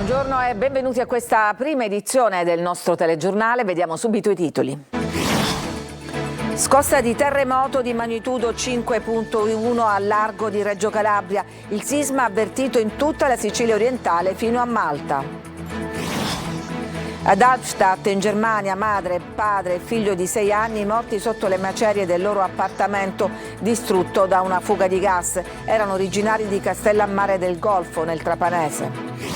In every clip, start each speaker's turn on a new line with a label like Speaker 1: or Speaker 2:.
Speaker 1: Buongiorno e benvenuti a questa prima edizione del nostro telegiornale. Vediamo subito i titoli. Scossa di terremoto di magnitudo 5.1 al largo di Reggio Calabria. Il sisma avvertito in tutta la Sicilia orientale fino a Malta. Ad Albstadt, in Germania, madre, padre e figlio di 6 anni morti sotto le macerie del loro appartamento distrutto da una fuga di gas. Erano originari di Castellammare del Golfo, nel Trapanese.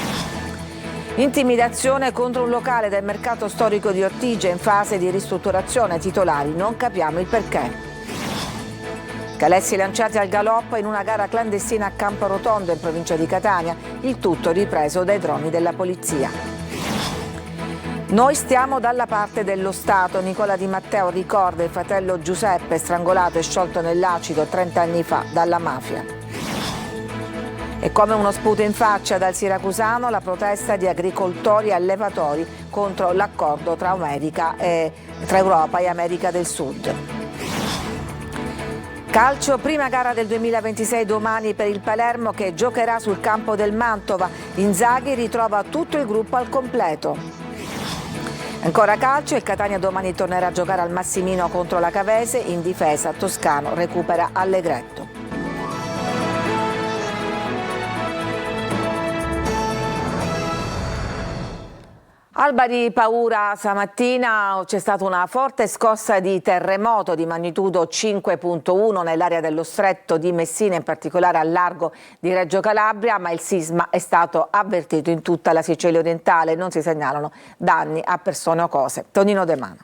Speaker 1: Intimidazione contro un locale del mercato storico di Ortigia in fase di ristrutturazione. Titolari: non capiamo il perché. Calessi lanciati al galoppo in una gara clandestina a Campo Rotondo in provincia di Catania, il tutto ripreso dai droni della polizia. Noi stiamo dalla parte dello Stato. Nicola Di Matteo ricorda il fratello Giuseppe strangolato e sciolto nell'acido 30 anni fa dalla mafia. E come uno sputo in faccia dal siracusano la protesta di agricoltori e allevatori contro l'accordo tra Europa e America del Sud. Calcio, prima gara del 2026 domani per il Palermo che giocherà sul campo del Mantova. Inzaghi ritrova tutto il gruppo al completo. Ancora calcio, il Catania domani tornerà a giocare al Massimino contro la Cavese. In difesa Toscano recupera Allegretto. Alba di paura stamattina, c'è stata una forte scossa di terremoto di magnitudo 5.1 nell'area dello stretto di Messina, in particolare al largo di Reggio Calabria, ma il sisma è stato avvertito in tutta la Sicilia orientale, non si segnalano danni a persone o cose. Tonino De Mano.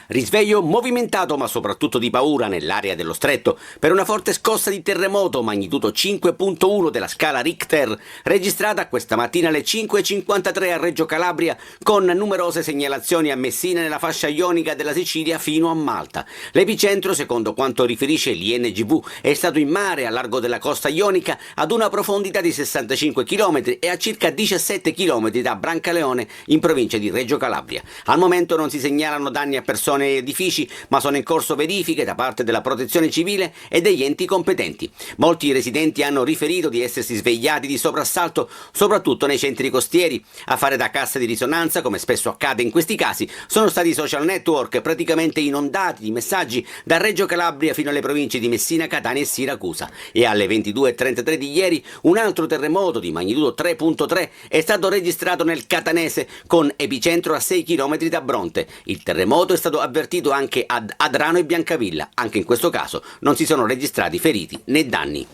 Speaker 2: Risveglio movimentato ma soprattutto di paura nell'area dello stretto per una forte scossa di terremoto magnitudo 5.1 della scala Richter registrata questa mattina alle 5.53 a Reggio Calabria, con numerose segnalazioni a Messina nella fascia ionica della Sicilia fino a Malta. L'epicentro, secondo quanto riferisce l'INGV, è stato in mare a largo della costa ionica ad una profondità di 65 km e a circa 17 km da Brancaleone in provincia di Reggio Calabria. Al momento non si segnalano danni a persone e edifici, ma sono in corso verifiche da parte della Protezione Civile e degli enti competenti. Molti residenti hanno riferito di essersi svegliati di soprassalto, soprattutto nei centri costieri. A fare da cassa di risonanza, come spesso accade in questi casi, sono stati i social network praticamente inondati di messaggi da Reggio Calabria fino alle province di Messina, Catania e Siracusa. E alle 22.33 di ieri un altro terremoto di magnitudo 3.3 è stato registrato nel Catanese, con epicentro a 6 km da Bronte. Il terremoto è stato avvertito anche ad Adrano e Biancavilla. Anche in questo caso non si sono registrati feriti né danni.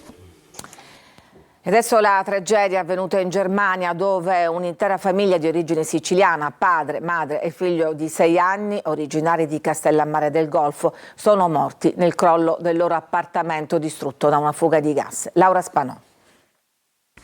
Speaker 1: E adesso la tragedia avvenuta in Germania, dove un'intera famiglia di origine siciliana, padre, madre e figlio di 6 anni, originari di Castellammare del Golfo, sono morti nel crollo del loro appartamento distrutto da una fuga di gas. Laura Spanò.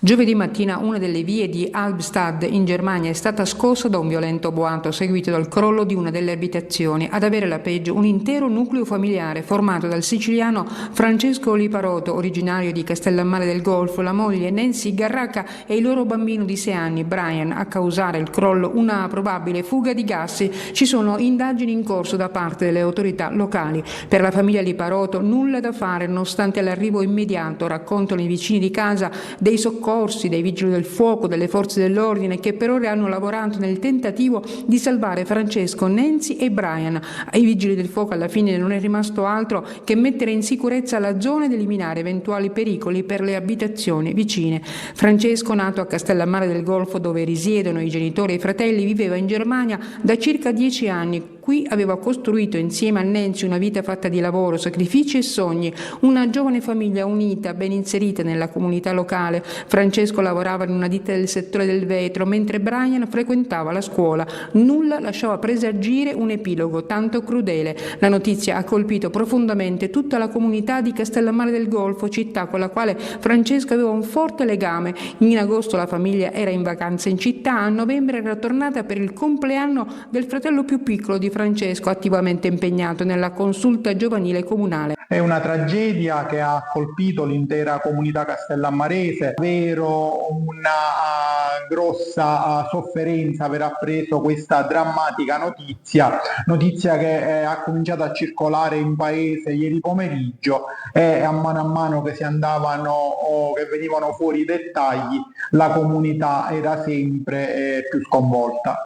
Speaker 3: Giovedì mattina una delle vie di Albstadt in Germania è stata scossa da un violento boato seguito dal crollo di una delle abitazioni. Ad avere la peggio un intero nucleo familiare formato dal siciliano Francesco Liparoto, originario di Castellammare del Golfo, la moglie Nancy Garraca e il loro bambino di 6 anni Brian. A causare il crollo una probabile fuga di gas. Ci sono indagini in corso da parte delle autorità locali. Per la famiglia Liparoto nulla da fare nonostante l'arrivo immediato, raccontano i vicini di casa, dei soccorsi, dei vigili del fuoco, delle forze dell'ordine che per ore hanno lavorato nel tentativo di salvare Francesco, Nancy e Brian. Ai vigili del fuoco alla fine non è rimasto altro che mettere in sicurezza la zona ed eliminare eventuali pericoli per le abitazioni vicine. Francesco, nato a Castellammare del Golfo dove risiedono i genitori e i fratelli, viveva in Germania da circa 10 anni. Qui aveva costruito insieme a Nancy una vita fatta di lavoro, sacrifici e sogni, una giovane famiglia unita, ben inserita nella comunità locale. Francesco lavorava in una ditta del settore del vetro, mentre Brian frequentava la scuola. Nulla lasciava presagire un epilogo tanto crudele. La notizia ha colpito profondamente tutta la comunità di Castellammare del Golfo, città con la quale Francesco aveva un forte legame. In agosto la famiglia era in vacanza in città, a novembre era tornata per il compleanno del fratello più piccolo di Francesco, attivamente impegnato nella consulta giovanile comunale.
Speaker 4: È una tragedia che ha colpito l'intera comunità castellammarese, ovvero una grossa sofferenza aver appreso questa drammatica notizia che ha cominciato a circolare in paese ieri pomeriggio, e a mano che che venivano fuori i dettagli, la comunità era sempre più sconvolta.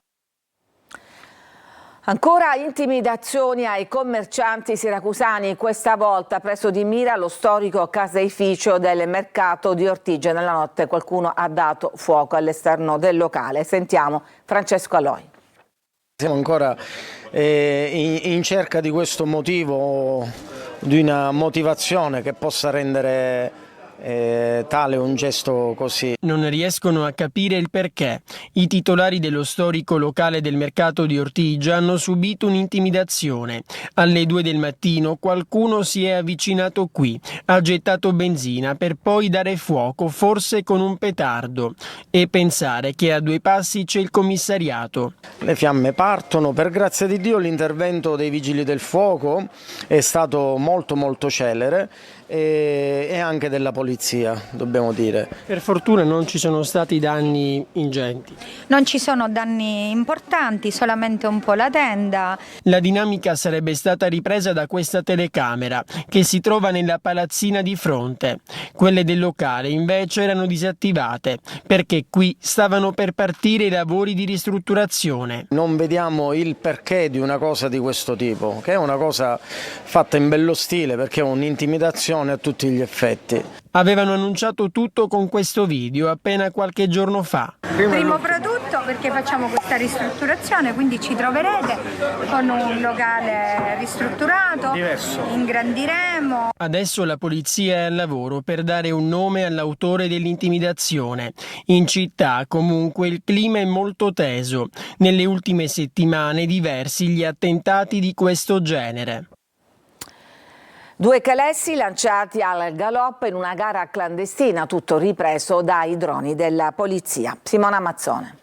Speaker 1: Ancora intimidazioni ai commercianti siracusani, questa volta preso di mira lo storico caseificio del mercato di Ortigia. Nella notte qualcuno ha dato fuoco all'esterno del locale. Sentiamo Francesco Aloi.
Speaker 5: Siamo ancora in cerca di questo motivo, di una motivazione che possa rendere tale un gesto così.
Speaker 6: Non riescono a capire il perché. I titolari dello storico locale del mercato di Ortigia hanno subito un'intimidazione. Alle 2 del mattino qualcuno si è avvicinato qui, ha gettato benzina per poi dare fuoco, forse con un petardo, e pensare che a 2 passi c'è il commissariato.
Speaker 5: Le fiamme partono, per grazia di Dio l'intervento dei vigili del fuoco è stato molto celere, e anche della polizia, dobbiamo dire.
Speaker 6: Per fortuna non ci sono stati danni ingenti.
Speaker 7: Non ci sono danni importanti, solamente un po' la tenda.
Speaker 6: La dinamica sarebbe stata ripresa da questa telecamera che si trova nella palazzina di fronte. Quelle del locale invece erano disattivate perché qui stavano per partire i lavori di ristrutturazione.
Speaker 5: Non vediamo il perché di una cosa di questo tipo, che è una cosa fatta in bello stile, perché è un'intimidazione a tutti gli effetti.
Speaker 6: Avevano annunciato tutto con questo video appena qualche giorno fa.
Speaker 7: Primo fra tutto perché facciamo questa ristrutturazione, quindi ci troverete con un locale ristrutturato,
Speaker 5: diverso.
Speaker 7: Ingrandiremo.
Speaker 6: Adesso la polizia è al lavoro per dare un nome all'autore dell'intimidazione. In città comunque il clima è molto teso. Nelle ultime settimane diversi gli attentati di questo genere.
Speaker 1: 2 calessi lanciati al galoppo in una gara clandestina, tutto ripreso dai droni della polizia. Simona Mazzone.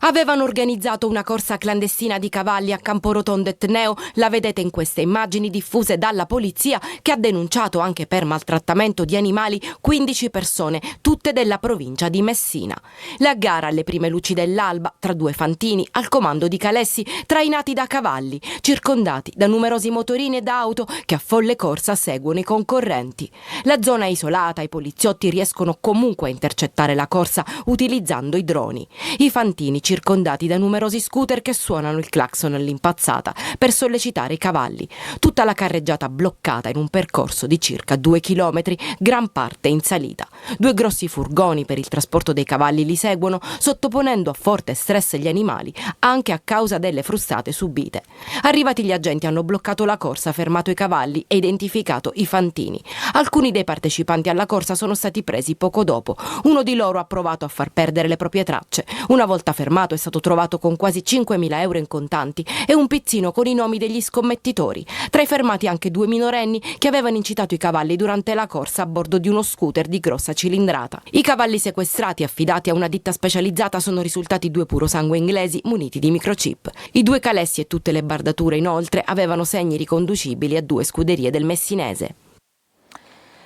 Speaker 8: Avevano organizzato una corsa clandestina di cavalli a Camporotondo e Tneo, la vedete in queste immagini diffuse dalla polizia, che ha denunciato anche per maltrattamento di animali 15 persone, tutte della provincia di Messina. La gara alle prime luci dell'alba, tra 2 fantini al comando di calessi trainati da cavalli, circondati da numerosi motorini ed auto che a folle corsa seguono i concorrenti. La zona è isolata, i poliziotti riescono comunque a intercettare la corsa utilizzando i droni. I fantini circondati da numerosi scooter che suonano il clacson all'impazzata per sollecitare i cavalli. Tutta la carreggiata bloccata in un percorso di circa 2 chilometri, gran parte in salita. 2 grossi furgoni per il trasporto dei cavalli li seguono, sottoponendo a forte stress gli animali, anche a causa delle frustate subite. Arrivati gli agenti hanno bloccato la corsa, fermato i cavalli e identificato i fantini. Alcuni dei partecipanti alla corsa sono stati presi poco dopo. Uno di loro ha provato a far perdere le proprie tracce. Una volta fermato è stato trovato con quasi 5.000 euro in contanti e un pizzino con i nomi degli scommettitori. Tra i fermati anche 2 minorenni che avevano incitato i cavalli durante la corsa a bordo di uno scooter di grossa cilindrata. I cavalli sequestrati, affidati a una ditta specializzata, sono risultati 2 purosangue inglesi muniti di microchip. I 2 calessi e tutte le bardature inoltre avevano segni riconducibili a 2 scuderie del messinese.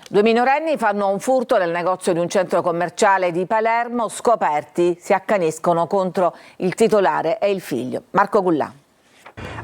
Speaker 1: 2 minorenni fanno un furto nel negozio di un centro commerciale di Palermo, scoperti si accaniscono contro il titolare e il figlio. Marco Gullà.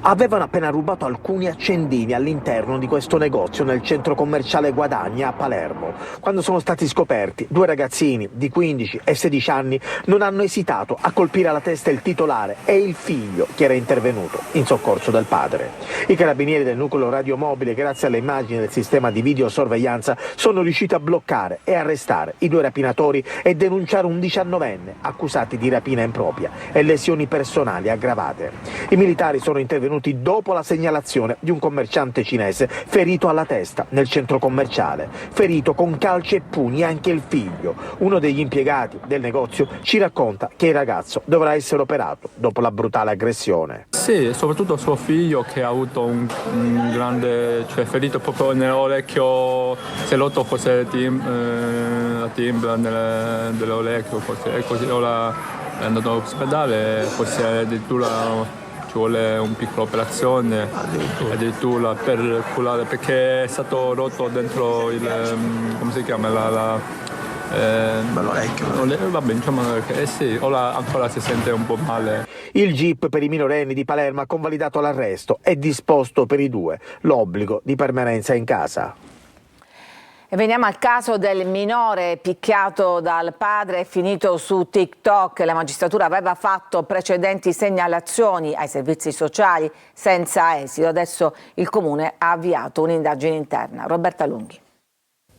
Speaker 9: Avevano appena rubato alcuni accendini all'interno di questo negozio nel centro commerciale Guadagna a Palermo. Quando sono stati scoperti, 2 ragazzini di 15 e 16 anni non hanno esitato a colpire alla testa il titolare e il figlio che era intervenuto in soccorso del padre. I carabinieri del nucleo radiomobile, grazie alle immagini del sistema di videosorveglianza, sono riusciti a bloccare e arrestare i 2 rapinatori e denunciare un 19enne accusati di rapina impropria e lesioni personali aggravate. I militari sono intervenuti dopo la segnalazione di un commerciante cinese ferito alla testa nel centro commerciale, ferito con calci e pugni anche il figlio. Uno degli impiegati del negozio ci racconta che il ragazzo dovrà essere operato dopo la brutale aggressione.
Speaker 10: Sì, soprattutto suo figlio che ha avuto un grande, ferito proprio nell'orecchio, si è rotto forse la timbra dell'orecchio, forse, e così ora è andato all'ospedale, forse addirittura ci vuole un piccolo operazione addirittura per curare, perché è stato rotto dentro il, come si chiama, Vabbè, insomma, sì, ora ancora si sente un po' male.
Speaker 9: Il GIP per i minorenni di Palermo ha convalidato l'arresto e disposto per i due l'obbligo di permanenza in casa.
Speaker 1: E veniamo al caso del minore picchiato dal padre e finito su TikTok. La magistratura aveva fatto precedenti segnalazioni ai servizi sociali senza esito. Adesso il Comune ha avviato un'indagine interna. Roberta Lunghi.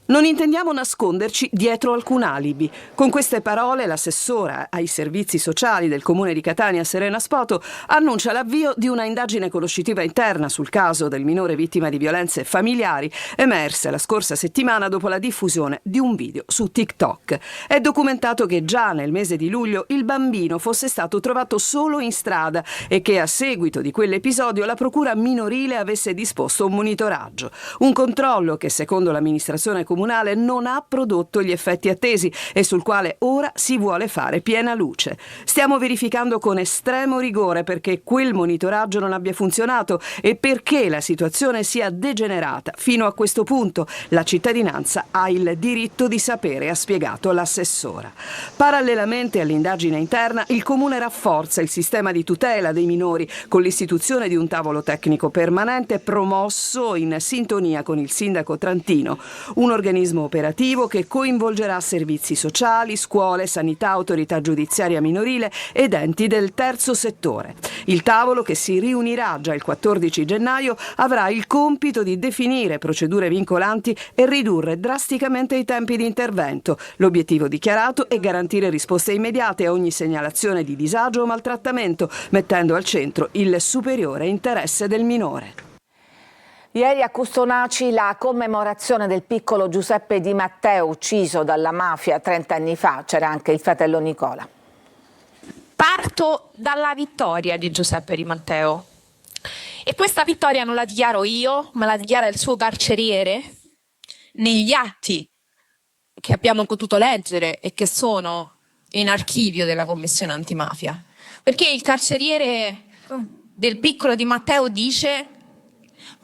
Speaker 11: Non intendiamo nasconderci dietro alcun alibi. Con queste parole l'assessora ai servizi sociali del Comune di Catania, Serena Spoto, annuncia l'avvio di una indagine conoscitiva interna sul caso del minore vittima di violenze familiari emerse la scorsa settimana dopo la diffusione di un video su TikTok. È documentato che già nel mese di luglio il bambino fosse stato trovato solo in strada e che a seguito di quell'episodio la procura minorile avesse disposto un monitoraggio. Un controllo che secondo l'amministrazione comunale non ha prodotto gli effetti attesi e sul quale ora si vuole fare piena luce. Stiamo verificando con estremo rigore perché quel monitoraggio non abbia funzionato e perché la situazione sia degenerata fino a questo punto. La cittadinanza ha il diritto di sapere, ha spiegato l'assessora. Parallelamente all'indagine interna, il Comune rafforza il sistema di tutela dei minori con l'istituzione di un tavolo tecnico permanente promosso in sintonia con il sindaco Trantino, un organismo operativo che coinvolgerà servizi sociali, scuole, sanità, autorità giudiziaria minorile ed enti del terzo settore. Il tavolo, che si riunirà già il 14 gennaio, avrà il compito di definire procedure vincolanti e ridurre drasticamente i tempi di intervento. L'obiettivo dichiarato è garantire risposte immediate a ogni segnalazione di disagio o maltrattamento, mettendo al centro il superiore interesse del minore.
Speaker 1: Ieri a Custonaci la commemorazione del piccolo Giuseppe Di Matteo ucciso dalla mafia 30 anni fa. C'era anche il fratello Nicola.
Speaker 12: Parto dalla vittoria di Giuseppe Di Matteo e questa vittoria non la dichiaro io, ma la dichiara il suo carceriere negli atti che abbiamo potuto leggere e che sono in archivio della Commissione Antimafia. Perché il carceriere del piccolo Di Matteo dice: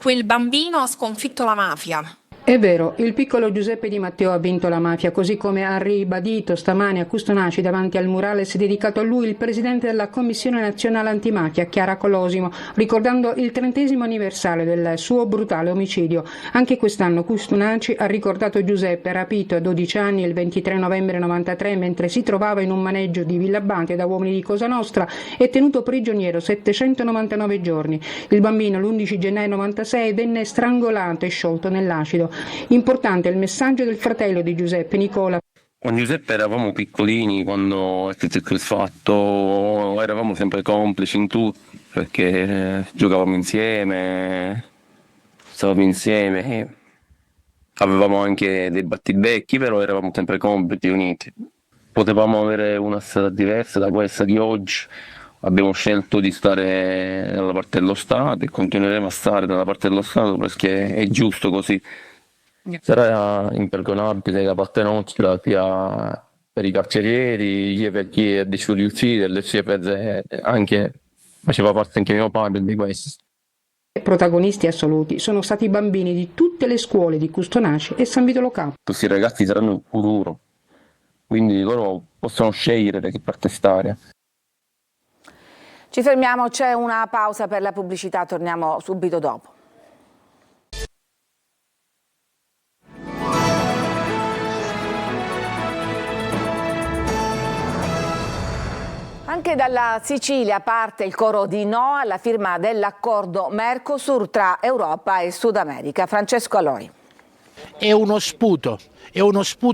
Speaker 12: quel bambino ha sconfitto la mafia.
Speaker 3: È vero, il piccolo Giuseppe Di Matteo ha vinto la mafia, così come ha ribadito stamani a Custonaci davanti al murales dedicato a lui il presidente della Commissione Nazionale Antimafia, Chiara Colosimo, ricordando il 30° anniversario del suo brutale omicidio. Anche quest'anno Custonaci ha ricordato Giuseppe, rapito a 12 anni il 23 novembre 93 mentre si trovava in un maneggio di Villabante da uomini di Cosa Nostra e tenuto prigioniero 799 giorni. Il bambino l'11 gennaio 96 venne strangolato e sciolto nell'acido. Importante il messaggio del fratello di Giuseppe, Nicola.
Speaker 13: Con Giuseppe eravamo piccolini quando è successo il fatto, eravamo sempre complici in tutto perché giocavamo insieme, stavamo insieme, avevamo anche dei battibecchi, però eravamo sempre complici, uniti. Potevamo avere una strada diversa da questa di oggi. Abbiamo scelto di stare dalla parte dello Stato e continueremo a stare dalla parte dello Stato perché è giusto così. Sarà imperdonabile da parte nostra sia per i carcerieri, sia per chi ha deciso di ucciderli, sia per anche faceva parte anche mio padre di questo.
Speaker 3: Protagonisti assoluti sono stati i bambini di tutte le scuole di Custonaci e San Vito Lo Capo.
Speaker 13: Questi ragazzi saranno il futuro, quindi loro possono scegliere da che parte stare.
Speaker 1: Ci fermiamo, c'è una pausa per la pubblicità, torniamo subito dopo. Anche dalla Sicilia parte il coro di no alla firma dell'accordo Mercosur tra Europa e Sud America. Francesco Aloi.
Speaker 14: È uno sputo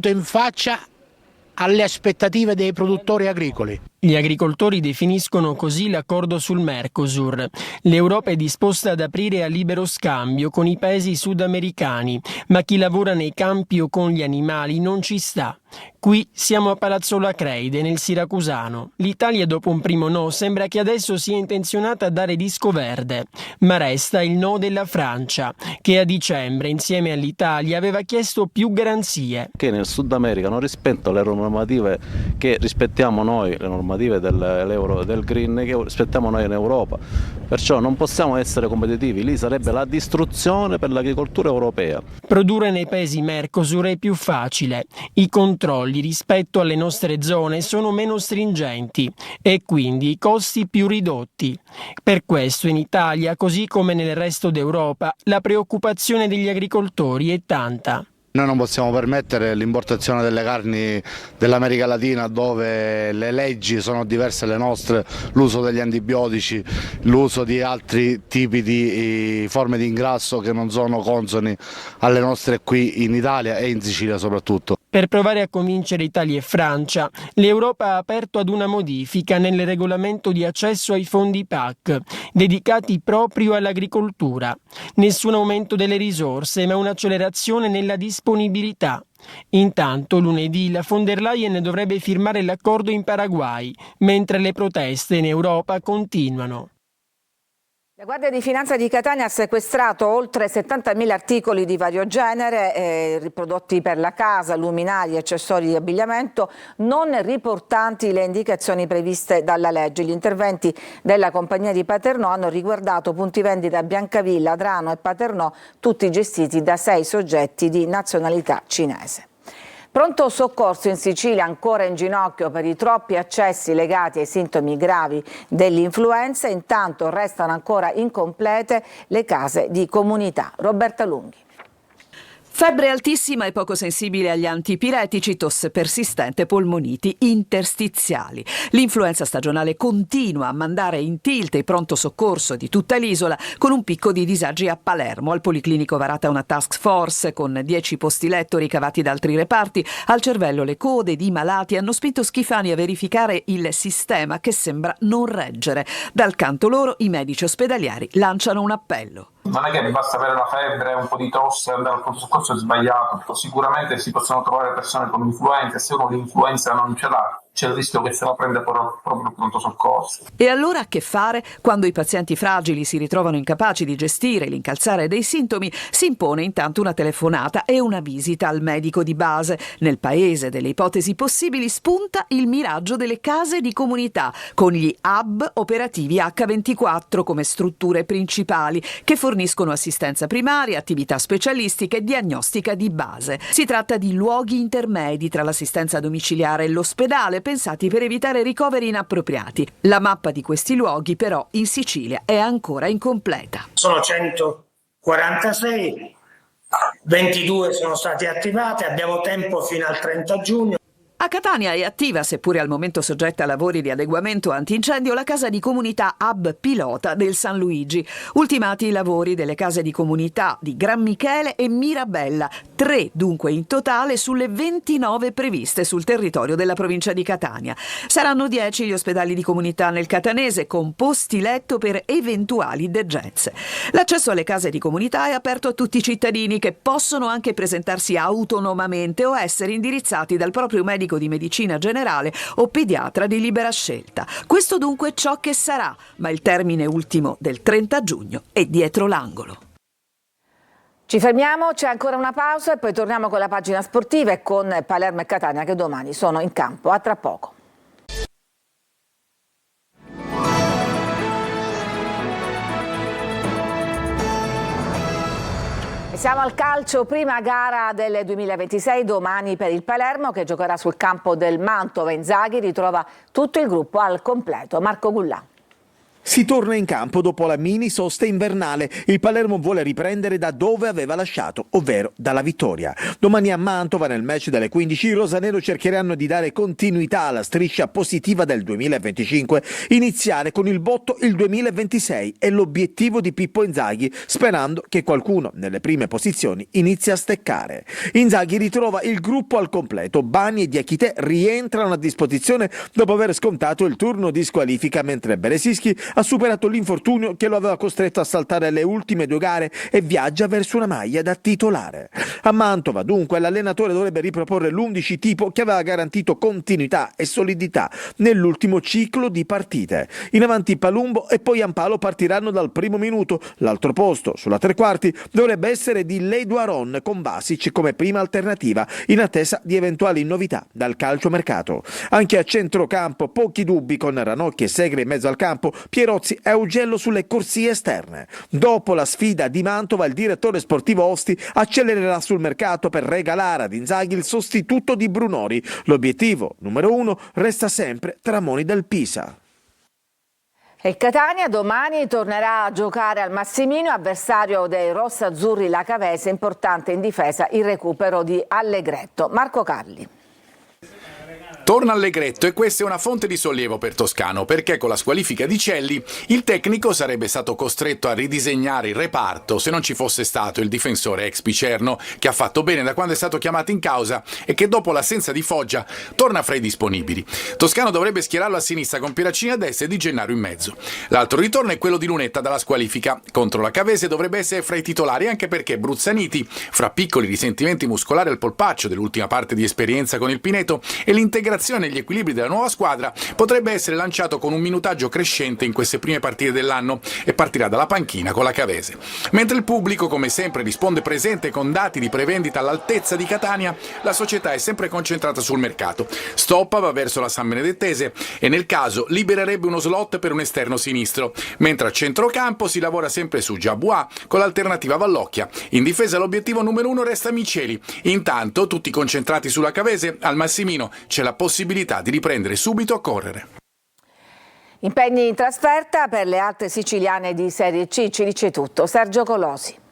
Speaker 14: in faccia alle aspettative dei produttori agricoli.
Speaker 6: Gli agricoltori definiscono così l'accordo sul Mercosur. L'Europa è disposta ad aprire a libero scambio con i paesi sudamericani, ma chi lavora nei campi o con gli animali non ci sta. Qui siamo a Palazzo Lacreide, nel Siracusano. L'Italia, dopo un primo no, sembra che adesso sia intenzionata a dare disco verde. Ma resta il no della Francia, che a dicembre, insieme all'Italia, aveva chiesto più garanzie.
Speaker 15: Che nel Sud America non rispettano le normative che rispettiamo noi, le normative normative del green che aspettiamo noi in Europa. Perciò non possiamo essere competitivi, lì sarebbe la distruzione per l'agricoltura europea.
Speaker 6: Produrre nei paesi Mercosur è più facile. I controlli rispetto alle nostre zone sono meno stringenti e quindi i costi più ridotti. Per questo in Italia, così come nel resto d'Europa, la preoccupazione degli agricoltori è tanta.
Speaker 16: Noi non possiamo permettere l'importazione delle carni dell'America Latina dove le leggi sono diverse dalle nostre, l'uso degli antibiotici, l'uso di altri tipi di forme di ingrasso che non sono consoni alle nostre qui in Italia e in Sicilia soprattutto.
Speaker 6: Per provare a convincere Italia e Francia, l'Europa ha aperto ad una modifica nel regolamento di accesso ai fondi PAC, dedicati proprio all'agricoltura. Nessun aumento delle risorse, ma un'accelerazione nella disponibilità. Intanto lunedì la von der Leyen dovrebbe firmare l'accordo in Paraguay, mentre le proteste in Europa continuano.
Speaker 1: La Guardia di Finanza di Catania ha sequestrato oltre 70.000 articoli di vario genere, riprodotti per la casa, luminari, accessori di abbigliamento, non riportanti le indicazioni previste dalla legge. Gli interventi della compagnia di Paternò hanno riguardato punti vendita a Biancavilla, Adrano e Paternò, tutti gestiti da 6 soggetti di nazionalità cinese. Pronto soccorso in Sicilia ancora in ginocchio per i troppi accessi legati ai sintomi gravi dell'influenza, intanto restano ancora incomplete le case di comunità. Roberta Lunghi.
Speaker 11: Febbre altissima e poco sensibile agli antipiretici, tosse persistente, polmoniti interstiziali. L'influenza stagionale continua a mandare in tilt il pronto soccorso di tutta l'isola, con un picco di disagi a Palermo. Al Policlinico varata una task force con 10 posti letto ricavati da altri reparti. Al cervello le code di malati hanno spinto Schifani a verificare il sistema che sembra non reggere. Dal canto loro i medici ospedalieri lanciano un appello.
Speaker 17: Non è che basta avere la febbre, un po' di tosse e andare al pronto soccorso, è sbagliato. Sicuramente si possono trovare persone con influenza, se uno l'influenza non ce l'ha, c'è il rischio che se la prenda proprio il pronto soccorso.
Speaker 11: E allora che fare? Quando i pazienti fragili si ritrovano incapaci di gestire l'incalzare dei sintomi, si impone intanto una telefonata e una visita al medico di base. Nel paese delle ipotesi possibili spunta il miraggio delle case di comunità, con gli hub operativi H24 come strutture principali, che forniscono assistenza primaria, attività specialistiche e diagnostica di base. Si tratta di luoghi intermedi tra l'assistenza domiciliare e l'ospedale, pensati per evitare ricoveri inappropriati. La mappa di questi luoghi però in Sicilia è ancora incompleta.
Speaker 18: Sono 146, 22 sono state attivate, abbiamo tempo fino al 30 giugno.
Speaker 11: A Catania è attiva, seppure al momento soggetta a lavori di adeguamento antincendio, la casa di comunità Hub Pilota del San Luigi. Ultimati i lavori delle case di comunità di Gran Michele e Mirabella, 3 dunque in totale sulle 29 previste sul territorio della provincia di Catania. Saranno 10 gli ospedali di comunità nel catanese con posti letto per eventuali degenze. L'accesso alle case di comunità è aperto a tutti i cittadini, che possono anche presentarsi autonomamente o essere indirizzati dal proprio medico di medicina generale o pediatra di libera scelta. Questo dunque è ciò che sarà, ma il termine ultimo del 30 giugno è dietro l'angolo.
Speaker 1: Ci fermiamo, c'è ancora una pausa e poi torniamo con la pagina sportiva e con Palermo e Catania che domani sono in campo. A tra poco. Siamo al calcio, prima gara del 2026, domani per il Palermo che giocherà sul campo del Mantova. Inzaghi ritrova tutto il gruppo al completo. Marco Gullà.
Speaker 19: Si torna in campo dopo la mini sosta invernale. Il Palermo vuole riprendere da dove aveva lasciato, ovvero dalla vittoria. Domani a Mantova, nel match delle 15, i rosanero cercheranno di dare continuità alla striscia positiva del 2025, iniziare con il botto il 2026 è l'obiettivo di Pippo Inzaghi, sperando che qualcuno nelle prime posizioni inizi a steccare. Inzaghi ritrova il gruppo al completo. Bani e Diachité rientrano a disposizione dopo aver scontato il turno di squalifica, mentre Beresischi ha superato l'infortunio che lo aveva costretto a saltare le ultime 2 gare e viaggia verso una maglia da titolare. A Mantova, dunque, l'allenatore dovrebbe riproporre l'11 tipo che aveva garantito continuità e solidità nell'ultimo ciclo di partite. In avanti Palumbo e poi Ampalo partiranno dal primo minuto. L'altro posto, sulla tre quarti, dovrebbe essere di Leduaron con Basic come prima alternativa, in attesa di eventuali novità dal calciomercato. Anche a centrocampo pochi dubbi con Ranocchi e Segre in mezzo al campo, Pierozzi e Augello sulle corsie esterne. Dopo la sfida di Mantova, il direttore sportivo Osti accelererà sul mercato per regalare ad Inzaghi il sostituto di Brunori. L'obiettivo numero 1 resta sempre Tramoni del Pisa.
Speaker 1: E Catania domani tornerà a giocare al Massimino, avversario dei rossazzurri la Cavese, importante in difesa il recupero di Allegretto. Marco Carli.
Speaker 20: Torna Allegretto e questa è una fonte di sollievo per Toscano, perché con la squalifica di Celli il tecnico sarebbe stato costretto a ridisegnare il reparto se non ci fosse stato il difensore ex Picerno, che ha fatto bene da quando è stato chiamato in causa e che dopo l'assenza di Foggia torna fra i disponibili. Toscano dovrebbe schierarlo a sinistra con Pieraccini a destra e Di Gennaro in mezzo. L'altro ritorno è quello di Lunetta dalla squalifica. Contro la Cavese dovrebbe essere fra i titolari, anche perché Bruzzaniti, fra piccoli risentimenti muscolari al polpaccio dell'ultima parte di esperienza con il Pineto e l'integrazione negli equilibri della nuova squadra, potrebbe essere lanciato con un minutaggio crescente in queste prime partite dell'anno e partirà dalla panchina con la Cavese. Mentre il pubblico, come sempre, risponde presente con dati di prevendita all'altezza di Catania, la società è sempre concentrata sul mercato. Stoppa va verso la San Benedettese e nel caso libererebbe uno slot per un esterno sinistro, mentre a centrocampo si lavora sempre su Giabua con l'alternativa Vallocchia. In difesa l'obiettivo numero 1 resta Miceli. Intanto, tutti concentrati sulla Cavese, al Massimino c'è la possibilità di riprendere subito a correre.
Speaker 1: Impegni in trasferta per le altre siciliane di Serie C, ci dice tutto Sergio Colosi.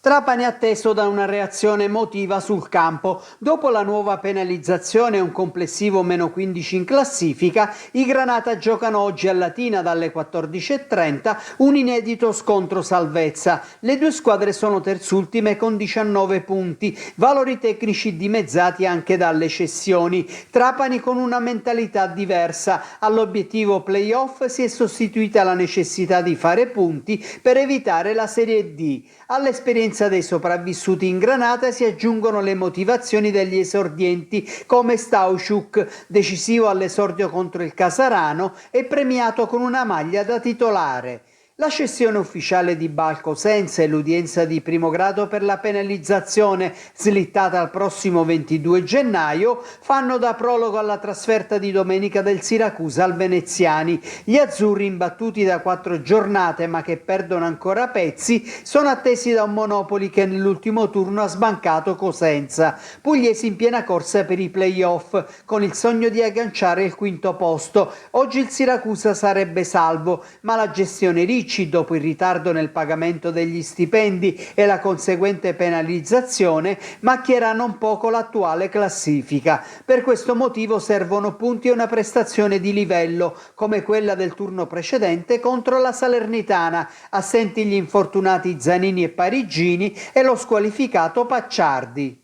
Speaker 21: Trapani atteso da una reazione emotiva sul campo. Dopo la nuova penalizzazione e un complessivo meno 15 in classifica, i Granata giocano oggi a Latina dalle 14:30 un inedito scontro salvezza. Le due squadre sono terzultime con 19 punti, valori tecnici dimezzati anche dalle cessioni. Trapani con una mentalità diversa. All'obiettivo playoff si è sostituita la necessità di fare punti per evitare la Serie D. All'esperienza dei sopravvissuti in Granata si aggiungono le motivazioni degli esordienti come Stauchuk, decisivo all'esordio contro il Casarano e premiato con una maglia da titolare. La cessione ufficiale di Balcosenza e l'udienza di primo grado per la penalizzazione, slittata al prossimo 22 gennaio, fanno da prologo alla trasferta di domenica del Siracusa al Veneziani. Gli azzurri, imbattuti da 4 giornate ma che perdono ancora pezzi, sono attesi da un Monopoli che nell'ultimo turno ha sbancato Cosenza. Pugliesi in piena corsa per i play-off, con il sogno di agganciare il quinto posto. Oggi il Siracusa sarebbe salvo, ma la gestione Ricci, dopo il ritardo nel pagamento degli stipendi e la conseguente penalizzazione, macchierà non poco l'attuale classifica. Per questo motivo servono punti e una prestazione di livello, come quella del turno precedente contro la Salernitana, assenti gli infortunati Zanini e Parigini e lo squalificato Pacciardi.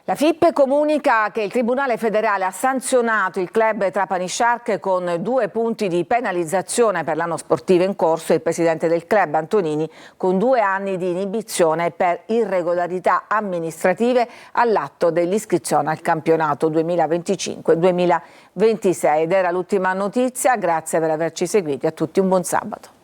Speaker 1: La FIP comunica che il Tribunale federale ha sanzionato il club Trapani Shark con 2 punti di penalizzazione per l'anno sportivo in corso e il presidente del club Antonini con 2 anni di inibizione per irregolarità amministrative all'atto dell'iscrizione al campionato 2025-2026. Ed era l'ultima notizia, grazie per averci seguiti, a tutti un buon sabato.